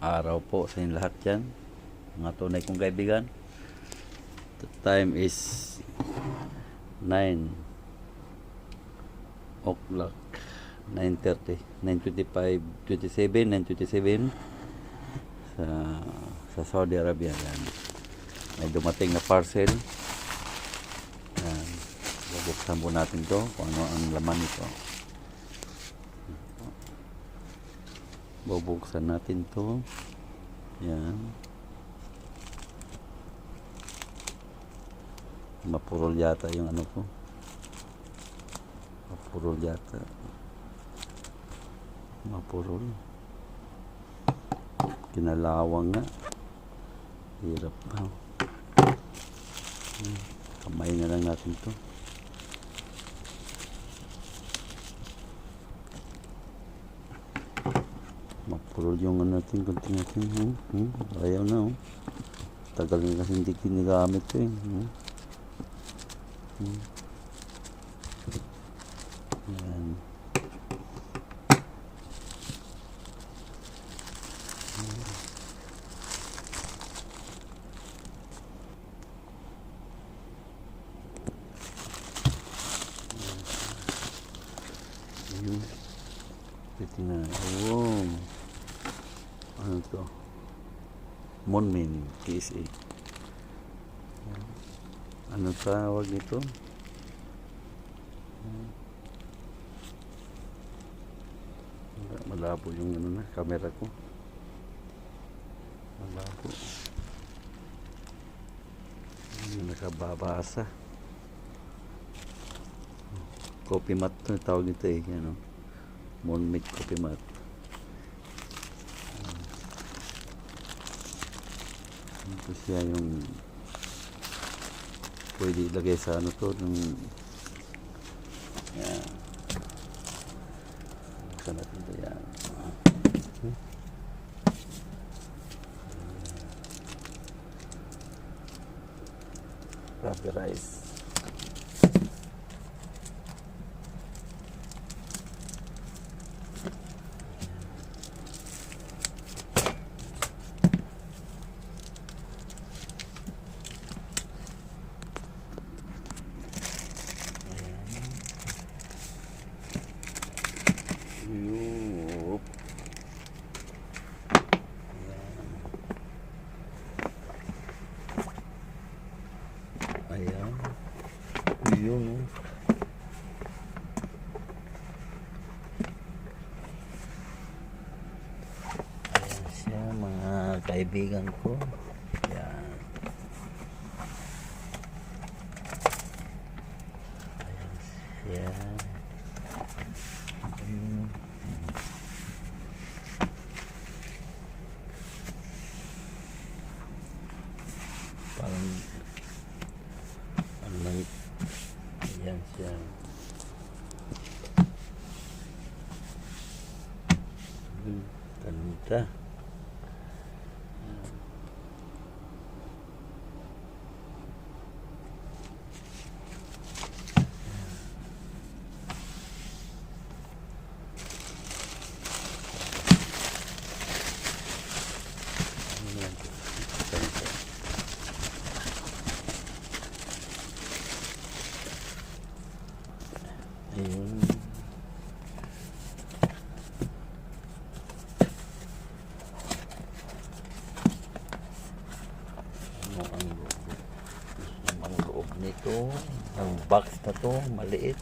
araw po sa inyo lahat dyan, mga tunay kong kaibigan. The time is 9 o'clock, 9:30, 9:25, 27, 9:27 sa Saudi Arabia. Yan. May dumating na parcel. Yan. Bubuksan po natin to kung ano ang laman nito. Bubuksan natin to. Yan. Mapurol yata yung ano ko. Mapurol yata. Mapurol. Kinalawang nga. Hirap pa. Kamay na lang natin to. Mapurol yung ano natin, konti natin. Ayaw na. Tagal na kasi hindi ginagamit ko eh. Yan. Ayun. Pwede na. Oh. Ano to? Monmin KSA. Ano tawag nito? Malabo yung ano na, camera ko. Malabo. Hindi nakababasa. Coffee mat to tawag nito eh. Ano? Monmit coffee mat. Ito siya yung pwede ilagay sa ano to ng yan. Buksan natin ito yan. Rubberized. Yup. Ayan. Yun. Ayan siya mga kaibigan ko. Ayan. Ayan siya. Parang ano lang, ayan siya. Ganda. Ayun. Ano ang loob nito? Ang box na to, maliit.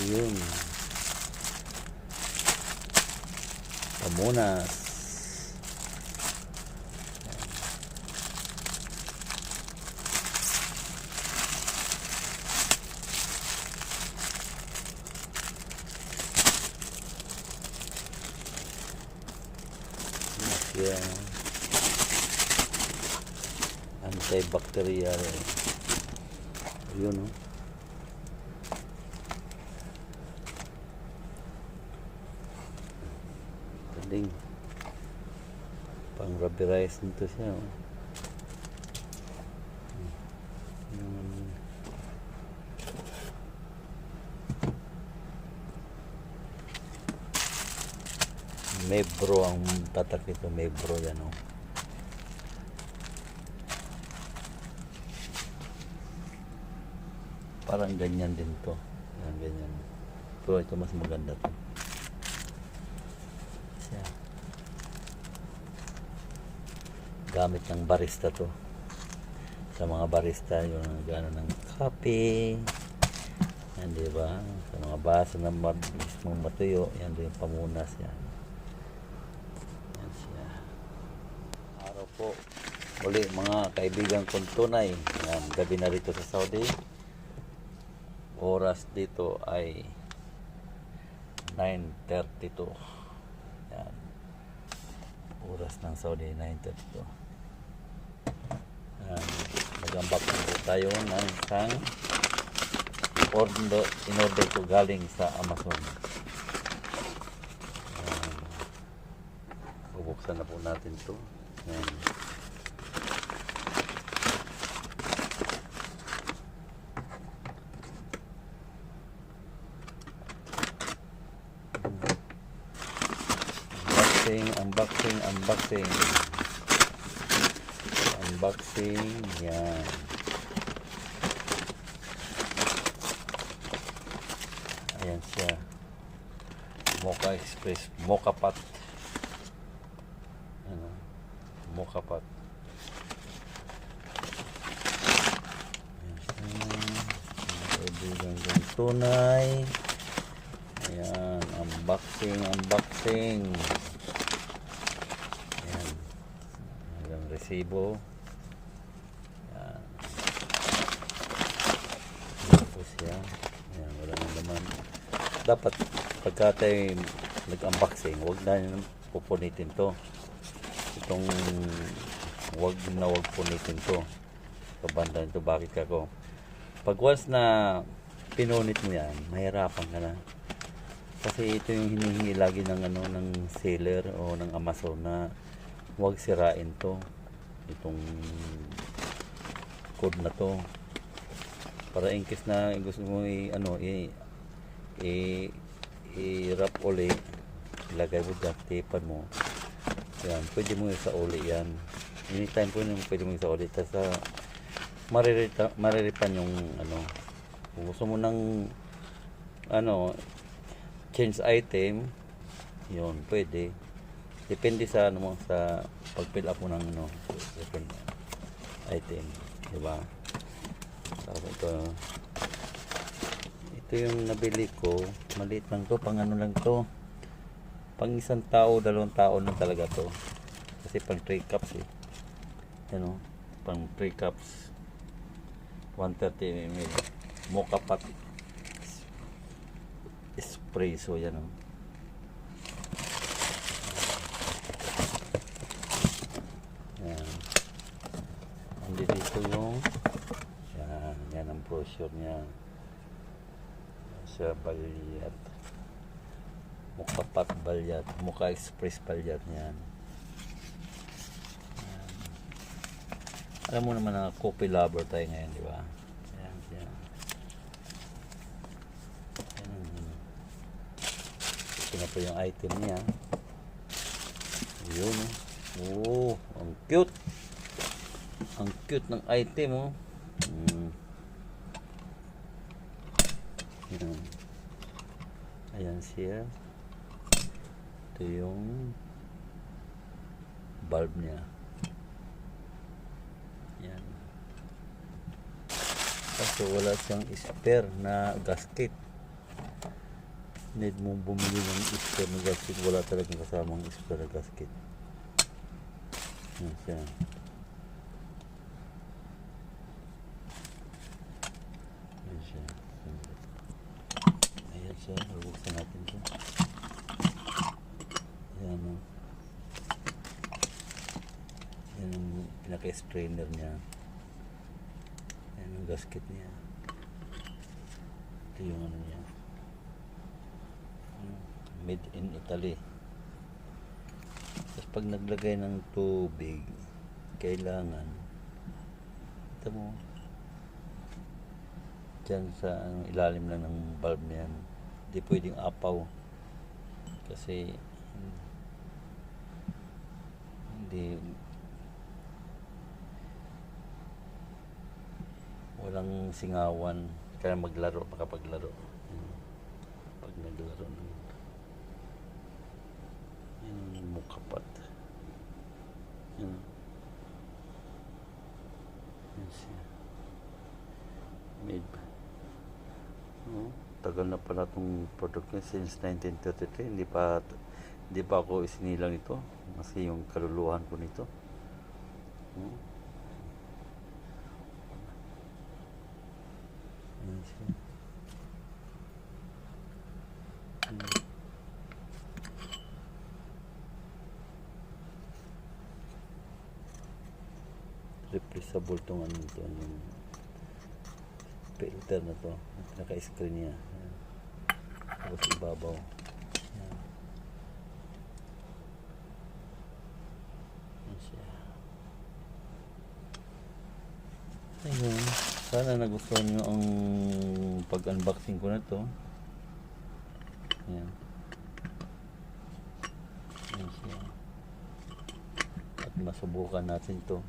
Yun. Pamunas. Yan. Antibacterial. Yun, oh. Galing. Pang rubberize nito siya, oh. Yung Mebro ang tatak nito, Mebro yan, oh. Parang ganyan din to. Yan, ganyan. Pero ito mas maganda to. Siya. Gamit ng barista to. Sa mga barista, yung gano'n ng kape. Yan, di ba? Sa mga baso na mismong matuyo, yan din yung pamunas yan. Yan siya. Araw po. Uli, mga kaibigan kong tunay. Yan, gabi na rito sa Saudi. Oras dito ay 9:32. Yan. Oras ng Saudi, 9:32. Nag-unboxing po tayo ng isang in order ko galing sa Amazon. Bubuksan na po natin ito. Unboxing, yan. Ayan siya. Mocha Express, Mocha Pot. Ano? Mocha Pot. Ayan siya. Tunay. Ayan, unboxing. Ayan. Hanggang resibo. Ayan. Ayan po siya. Ayan, wala nang laman. Dapat pagka tayo nag-unboxing, huwag na pupunitin to. Itong huwag punitin to. Kabandan to, bakit kako? Pag once na pinunit mo yan, mahirapan ka na. Kasi ito yung hinihingi lagi ng ng seller o ng Amazon na huwag sirain to. Itong code na to. Para in case na gusto mo i-wrap uli, ilagay mo dyan, tapan mo. Yan, pwede mo sa uli yan. Anytime po yung pwede mo sa uli. Tapos mariripan yung kung gusto mo ng change item, yun, pwede. Depende sa sa pag-fill up mo ng different item, diba? So, ito yung nabili ko, maliit lang to, pang lang to, pang isang tao, 2 tao lang talaga to, kasi pang 3 cups pang 3 cups, 130 ml Mocha Pot espresso, yan o. Yan. Andi dito yung yan ang brochure niya. Siya balyat. Mocha Pot balyat. Mocha Express balyat yan. Alam mo naman na coffee lover tayo ngayon, di ba? Yan, yan. Ito na po yung item niya. Yun, oh, ang cute. Ang cute ng item, oh. Yan. Ayan siya. Ito yung bulb niya. Yan. Kaso wala siyang spare na gasket. Need mong bumili ng spare na gasket. Wala talagang kasamang spare na gasket. Yan siya. Yan siya. Ayan siya. Buksan natin ito. Yan o. Yan ang pinaka-strainer niya. Ayan ang gasket niya. Ito yung ano niya. Made in Italy. Tapos pag naglagay ng tubig, kailangan ito mo dyan sa ilalim lang ng valve na yan. Hindi pwedeng apaw kasi hindi walang singawan kaya maglaro makapaglaro pag naglaro ng yung mukapat yan siya made tagal na pala itong product niya since 1933 hindi pa ako isinilang ito kasi yung kaluluhan ko nito yan siya replaceable itong ano ito yung filter na to naka-screen niya tapos ibabaw yan siya ayun sana nagustuhan nyo ang pag-unboxing ko na to yan yan siya at masubukan natin to